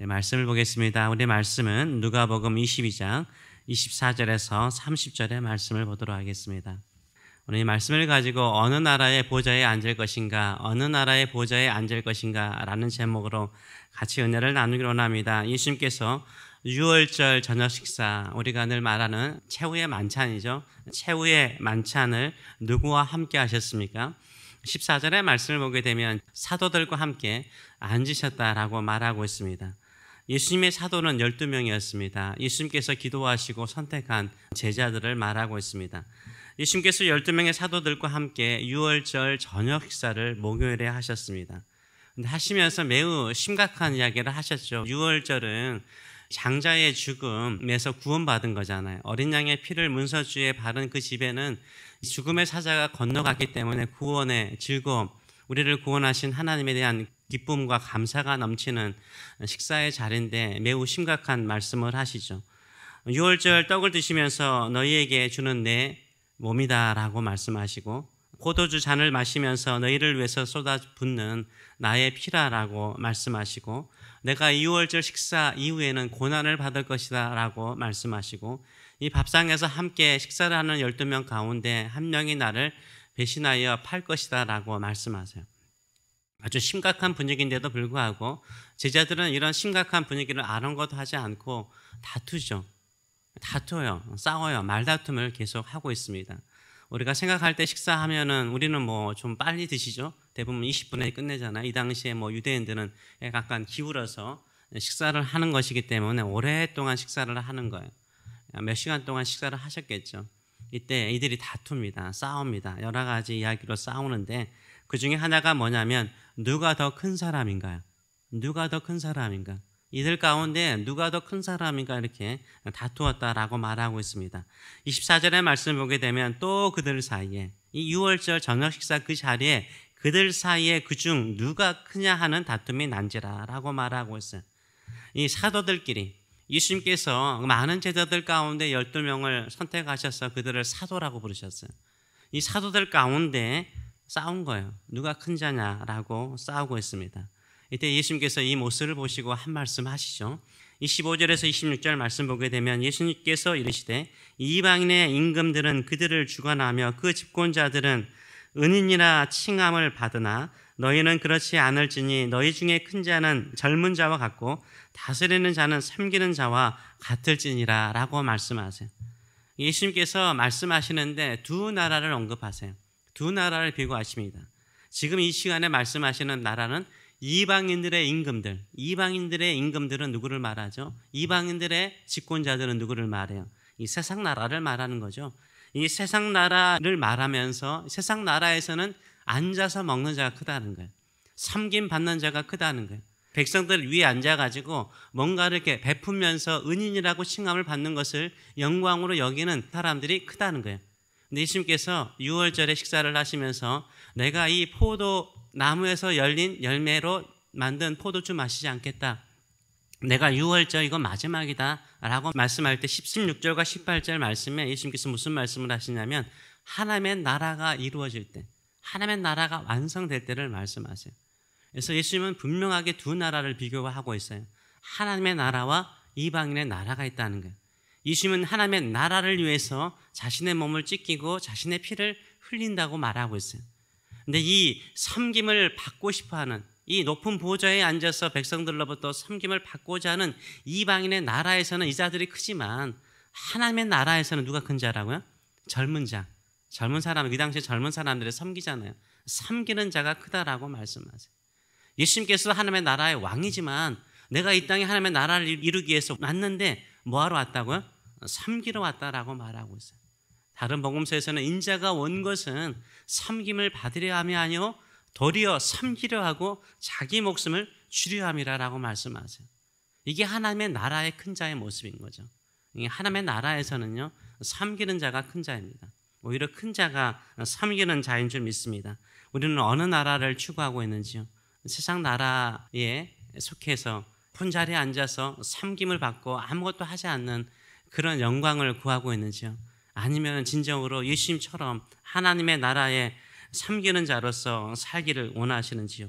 네, 말씀을 보겠습니다. 우리 말씀은 누가복음 22장 24절에서 30절의 말씀을 보도록 하겠습니다. 오늘 이 말씀을 가지고 어느 나라의 보좌에 앉을 것인가, 어느 나라의 보좌에 앉을 것인가 라는 제목으로 같이 은혜를 나누기로 합니다. 예수님께서 유월절 저녁 식사, 우리가 늘 말하는 최후의 만찬이죠. 최후의 만찬을 누구와 함께 하셨습니까? 14절의 말씀을 보게 되면 사도들과 함께 앉으셨다라고 말하고 있습니다. 예수님의 사도는 12명이었습니다. 예수님께서 기도하시고 선택한 제자들을 말하고 있습니다. 예수님께서 12명의 사도들과 함께 유월절 저녁 식사를 목요일에 하셨습니다. 근데 하시면서 매우 심각한 이야기를 하셨죠. 유월절은 장자의 죽음에서 구원받은 거잖아요. 어린 양의 피를 문서주에 바른 그 집에는 죽음의 사자가 건너갔기 때문에 구원의 즐거움, 우리를 구원하신 하나님에 대한 기쁨과 감사가 넘치는 식사의 자리인데 매우 심각한 말씀을 하시죠. 유월절 떡을 드시면서 너희에게 주는 내 몸이다 라고 말씀하시고, 포도주 잔을 마시면서 너희를 위해서 쏟아붓는 나의 피라라고 말씀하시고, 내가 유월절 식사 이후에는 고난을 받을 것이다 라고 말씀하시고, 이 밥상에서 함께 식사를 하는 12명 가운데 한 명이 나를 배신하여 팔 것이다 라고 말씀하세요. 아주 심각한 분위기인데도 불구하고 제자들은 이런 심각한 분위기를 아랑곳하지 않고 다투죠. 다투어요. 싸워요. 말다툼을 계속 하고 있습니다. 우리가 생각할 때 식사하면은 우리는 뭐 좀 빨리 드시죠. 대부분 20분에 끝내잖아요. 이 당시에 뭐 유대인들은 약간 기울어서 식사를 하는 것이기 때문에 오랫동안 식사를 하는 거예요. 몇 시간 동안 식사를 하셨겠죠. 이때 이들이 다툽니다. 싸웁니다. 여러 가지 이야기로 싸우는데 그 중에 하나가 뭐냐면 누가 더 큰 사람인가요? 누가 더 큰 사람인가? 이들 가운데 누가 더 큰 사람인가 이렇게 다투었다라고 말하고 있습니다. 24절의 말씀을 보게 되면 또 그들 사이에 이 유월절 저녁 식사 그 자리에 그들 사이에 그중 누가 크냐 하는 다툼이 난지라라고 말하고 있어요. 이 사도들끼리 예수님께서 많은 제자들 가운데 12명을 선택하셔서 그들을 사도라고 부르셨어요. 이 사도들 가운데 싸운 거예요. 누가 큰 자냐라고 싸우고 있습니다. 이때 예수님께서 이 모습을 보시고 한 말씀 하시죠. 25절에서 26절 말씀 보게 되면 예수님께서 이르시되 이방인의 임금들은 그들을 주관하며 그 집권자들은 은인이라 칭함을 받으나 너희는 그렇지 않을지니 너희 중에 큰 자는 젊은 자와 같고 다스리는 자는 섬기는 자와 같을지니라 라고 말씀하세요. 예수님께서 말씀하시는데 두 나라를 언급하세요. 두 나라를 비교하십니다. 지금 이 시간에 말씀하시는 나라는 이방인들의 임금들, 이방인들의 임금들은 누구를 말하죠? 이방인들의 집권자들은 누구를 말해요? 이 세상 나라를 말하는 거죠. 이 세상 나라를 말하면서 세상 나라에서는 앉아서 먹는 자가 크다는 거예요. 섬김 받는 자가 크다는 거예요. 백성들 위에 앉아가지고 뭔가를 이렇게 베푸면서 은인이라고 칭함을 받는 것을 영광으로 여기는 사람들이 크다는 거예요. 근데 예수님께서 유월절에 식사를 하시면서 내가 이 포도나무에서 열린 열매로 만든 포도주 마시지 않겠다. 내가 유월절 이거 마지막이다 라고 말씀할 때 16절과 18절 말씀에 예수님께서 무슨 말씀을 하시냐면 하나님의 나라가 이루어질 때, 하나님의 나라가 완성될 때를 말씀하세요. 그래서 예수님은 분명하게 두 나라를 비교하고 있어요. 하나님의 나라와 이방인의 나라가 있다는 거예요. 예수님은 하나님의 나라를 위해서 자신의 몸을 찢기고 자신의 피를 흘린다고 말하고 있어요. 근데 이 섬김을 받고 싶어하는 이 높은 보좌에 앉아서 백성들로부터 섬김을 받고자 하는 이방인의 나라에서는 이 자들이 크지만 하나님의 나라에서는 누가 큰 자라고요? 젊은 자. 젊은 사람, 이 당시에 젊은 사람들을 섬기잖아요. 섬기는 자가 크다라고 말씀하세요. 예수님께서 하나님의 나라의 왕이지만 내가 이 땅에 하나님의 나라를 이루기 위해서 왔는데 뭐하러 왔다고요? 섬기러 왔다라고 말하고 있어요. 다른 복음서에서는 인자가 온 것은 섬김을 받으려 함이 아니요 도리어 섬기려 하고 자기 목숨을 주려 함이라라고 말씀하세요. 이게 하나님의 나라의 큰 자의 모습인 거죠. 하나님의 나라에서는요 섬기는 자가 큰 자입니다. 오히려 큰 자가 섬기는 자인 줄 믿습니다. 우리는 어느 나라를 추구하고 있는지요? 세상 나라에 속해서 푼 자리에 앉아서 섬김을 받고 아무것도 하지 않는 그런 영광을 구하고 있는지요? 아니면 진정으로 예수님처럼 하나님의 나라에 섬기는 자로서 살기를 원하시는지요?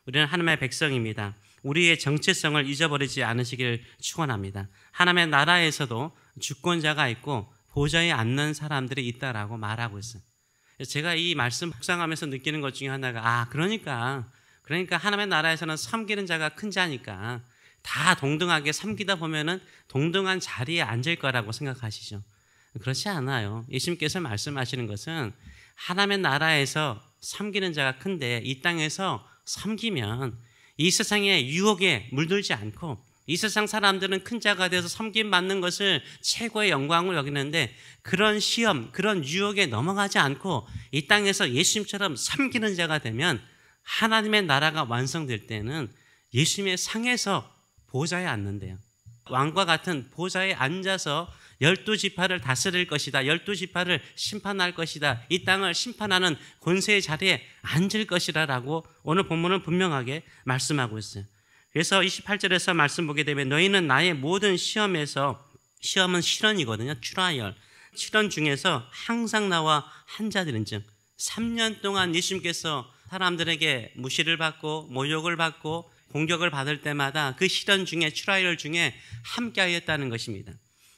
우리는 하나님의 백성입니다. 우리의 정체성을 잊어버리지 않으시길 축원합니다. 하나님의 나라에서도 주권자가 있고 보좌에 앉는 사람들이 있다라고 말하고 있어요. 제가 이 말씀 묵상하면서 느끼는 것 중에 하나가 그러니까 하나님의 나라에서는 섬기는 자가 큰 자니까 다 동등하게 섬기다 보면은 동등한 자리에 앉을 거라고 생각하시죠. 그렇지 않아요. 예수님께서 말씀하시는 것은 하나님의 나라에서 섬기는 자가 큰데 이 땅에서 섬기면 이 세상의 유혹에 물들지 않고 이 세상 사람들은 큰 자가 되어서 섬김 받는 것을 최고의 영광을 여기는데 그런 시험, 그런 유혹에 넘어가지 않고 이 땅에서 예수님처럼 섬기는 자가 되면 하나님의 나라가 완성될 때는 예수님의 상에서 보좌에 앉는데요. 왕과 같은 보좌에 앉아서 12지파를 다스릴 것이다. 12지파를 심판할 것이다. 이 땅을 심판하는 권세의 자리에 앉을 것이다 라고 오늘 본문은 분명하게 말씀하고 있어요. 그래서 28절에서 말씀 보게 되면 너희는 나의 모든 시험에서, 시험은 실현이거든요. 트라이얼. 실현 중에서 항상 나와 한자들은즉 3년 동안 예수님께서 사람들에게 무시를 받고 모욕을 받고 공격을 받을 때마다 그 실현 중에 트라이얼 중에 함께하였다는 것입니다.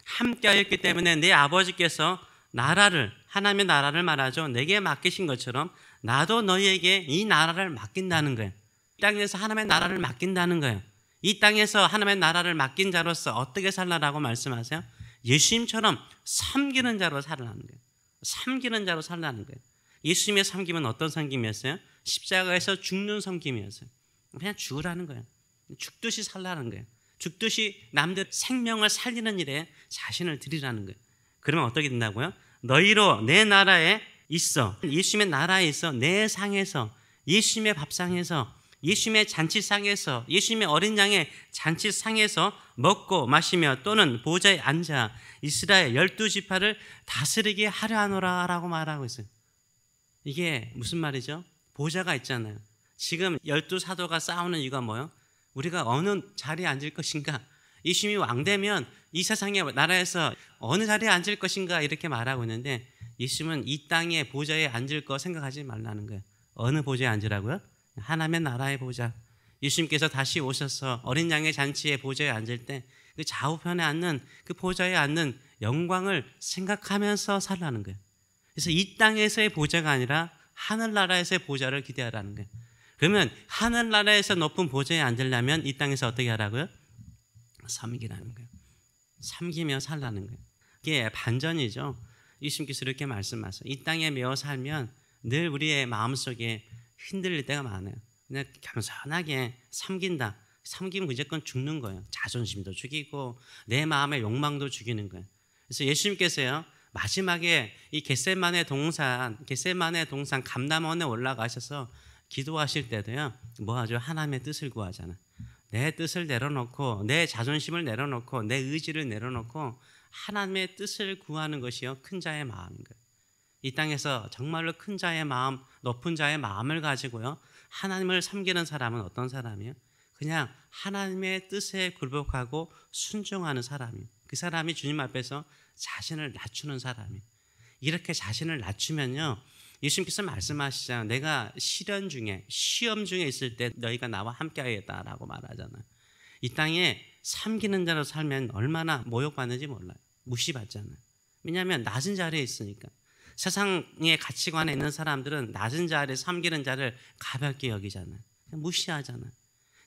함께하였기 때문에 내 아버지께서 나라를, 하나님의 나라를 말하죠. 내게 맡기신 것처럼 나도 너희에게 이 나라를 맡긴다는 거예요. 이 땅에서 하나님의 나라를 맡긴다는 거예요. 이 땅에서 하나님의 나라를 맡긴 자로서 어떻게 살라라고 말씀하세요? 예수님처럼 섬기는 자로 살라는 거예요. 섬기는 자로 살라는 거예요. 예수님의 섬김은 어떤 섬김이었어요? 십자가에서 죽는 섬김이었어요. 그냥 죽으라는 거예요. 죽듯이 살라는 거예요. 죽듯이 남들 생명을 살리는 일에 자신을 드리라는 거예요. 그러면 어떻게 된다고요? 너희로 내 나라에 있어, 예수님의 나라에 있어, 내 상에서, 예수님의 밥상에서, 예수님의 잔치상에서, 예수님의 어린 양의 잔치상에서 먹고 마시며 또는 보좌에 앉아 이스라엘 12지파를 다스리게 하려 하노라 라고 말하고 있어요. 이게 무슨 말이죠? 보좌가 있잖아요. 지금 12사도가 싸우는 이유가 뭐예요? 우리가 어느 자리에 앉을 것인가? 예수님이 왕되면 이 세상의 나라에서 어느 자리에 앉을 것인가 이렇게 말하고 있는데 예수님은 이 땅의 보좌에 앉을 거 생각하지 말라는 거예요. 어느 보좌에 앉으라고요? 하나님의 나라의 보좌. 예수님께서 다시 오셔서 어린 양의 잔치의 보좌에 앉을 때 그 좌우편에 앉는 그 보좌에 앉는 영광을 생각하면서 살라는 거예요. 그래서 이 땅에서의 보좌가 아니라 하늘나라에서의 보좌를 기대하라는 거예요. 그러면 하늘나라에서 높은 보좌에 앉으려면 이 땅에서 어떻게 하라고요? 섬기라는 거예요. 섬기며 살라는 거예요. 이게 반전이죠. 예수님께서 이렇게 말씀하세요. 이 땅에 매어 살면 늘 우리의 마음속에 흔들릴 때가 많아요. 그냥 겸손하게 섬긴다. 섬기면 무조건 죽는 거예요. 자존심도 죽이고 내 마음의 욕망도 죽이는 거예요. 그래서 예수님께서요. 마지막에 이 겟세마네 동산 감람원에 올라가셔서 기도하실 때도요. 뭐 하죠? 하나님의 뜻을 구하잖아요. 내 뜻을 내려놓고 내 자존심을 내려놓고 내 의지를 내려놓고 하나님의 뜻을 구하는 것이요. 큰 자의 마음인 거예요. 이 땅에서 정말로 큰 자의 마음, 높은 자의 마음을 가지고요. 하나님을 섬기는 사람은 어떤 사람이에요? 그냥 하나님의 뜻에 굴복하고 순종하는 사람이에요. 그 사람이 주님 앞에서 자신을 낮추는 사람이에요. 이렇게 자신을 낮추면요. 예수님께서 말씀하시잖아요. 내가 시험 중에 있을 때 너희가 나와 함께 하겠다라고 말하잖아요. 이 땅에 섬기는 자로 살면 얼마나 모욕받는지 몰라요. 무시받잖아요. 왜냐하면 낮은 자리에 있으니까. 세상의 가치관에 있는 사람들은 낮은 자리에 섬기는 자를 가볍게 여기잖아요. 무시하잖아요.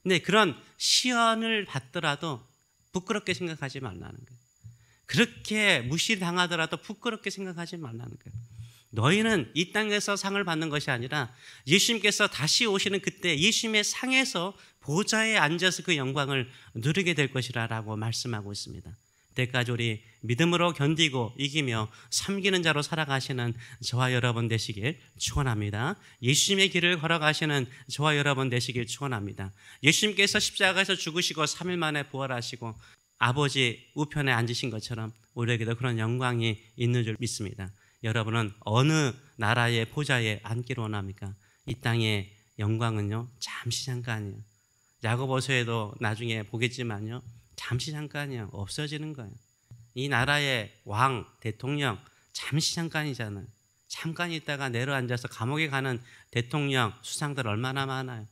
근데 그런 시련을 받더라도 부끄럽게 생각하지 말라는 거예요. 그렇게 무시당하더라도 부끄럽게 생각하지 말라는 거예요. 너희는 이 땅에서 상을 받는 것이 아니라 예수님께서 다시 오시는 그때 예수님의 상에서 보좌에 앉아서 그 영광을 누리게 될 것이라고 말씀하고 있습니다. 그때까지 우리 믿음으로 견디고 이기며 섬기는 자로 살아가시는 저와 여러분 되시길 축원합니다. 예수님의 길을 걸어가시는 저와 여러분 되시길 축원합니다. 예수님께서 십자가에서 죽으시고 3일 만에 부활하시고 아버지 우편에 앉으신 것처럼 우리에게도 그런 영광이 있는 줄 믿습니다. 여러분은 어느 나라의 보좌에 앉기를 원합니까? 이 땅의 영광은요 잠시 잠깐이에요. 야고보서에도 나중에 보겠지만요 잠시 잠깐이에요. 없어지는 거예요. 이 나라의 왕, 대통령 잠시 잠깐이잖아요. 잠깐 있다가 내려앉아서 감옥에 가는 대통령, 수상들 얼마나 많아요.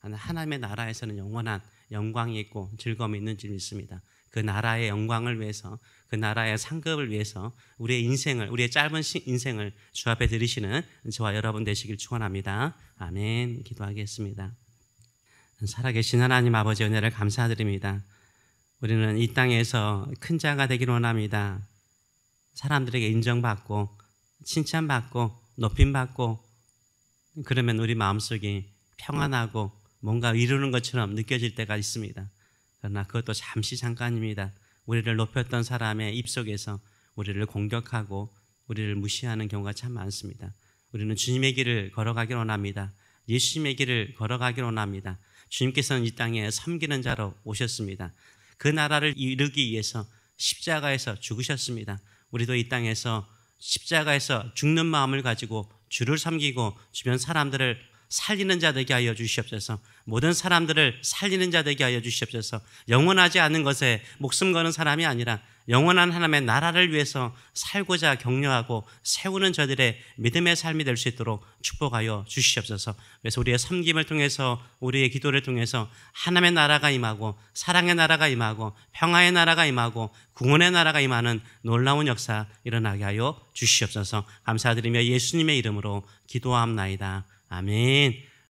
하나님의 나라에서는 영원한 영광이 있고 즐거움이 있는 줄 믿습니다. 그 나라의 영광을 위해서, 그 나라의 상급을 위해서 우리의 인생을, 우리의 짧은 인생을 주 앞에 드리시는 저와 여러분 되시길 축원합니다. 아멘. 기도하겠습니다. 살아계신 하나님 아버지 은혜를 감사드립니다. 우리는 이 땅에서 큰 자가 되기를 원합니다. 사람들에게 인정받고 칭찬받고 높임받고, 그러면 우리 마음속이 평안하고 뭔가 이루는 것처럼 느껴질 때가 있습니다. 그러나 그것도 잠깐입니다. 우리를 높였던 사람의 입속에서 우리를 공격하고 우리를 무시하는 경우가 참 많습니다. 우리는 주님의 길을 걸어가길 원합니다. 예수님의 길을 걸어가길 원합니다. 주님께서는 이 땅에 섬기는 자로 오셨습니다. 그 나라를 이루기 위해서 십자가에서 죽으셨습니다. 우리도 이 땅에서 십자가에서 죽는 마음을 가지고 주를 섬기고 주변 사람들을 살리는 자 되게 하여 주시옵소서. 모든 사람들을 살리는 자 되게 하여 주시옵소서. 영원하지 않은 것에 목숨 거는 사람이 아니라 영원한 하나님의 나라를 위해서 살고자 격려하고 세우는 저들의 믿음의 삶이 될 수 있도록 축복하여 주시옵소서. 그래서 우리의 섬김을 통해서, 우리의 기도를 통해서 하나님의 나라가 임하고 사랑의 나라가 임하고 평화의 나라가 임하고 구원의 나라가 임하는 놀라운 역사 일어나게 하여 주시옵소서. 감사드리며 예수님의 이름으로 기도함나이다. 아멘.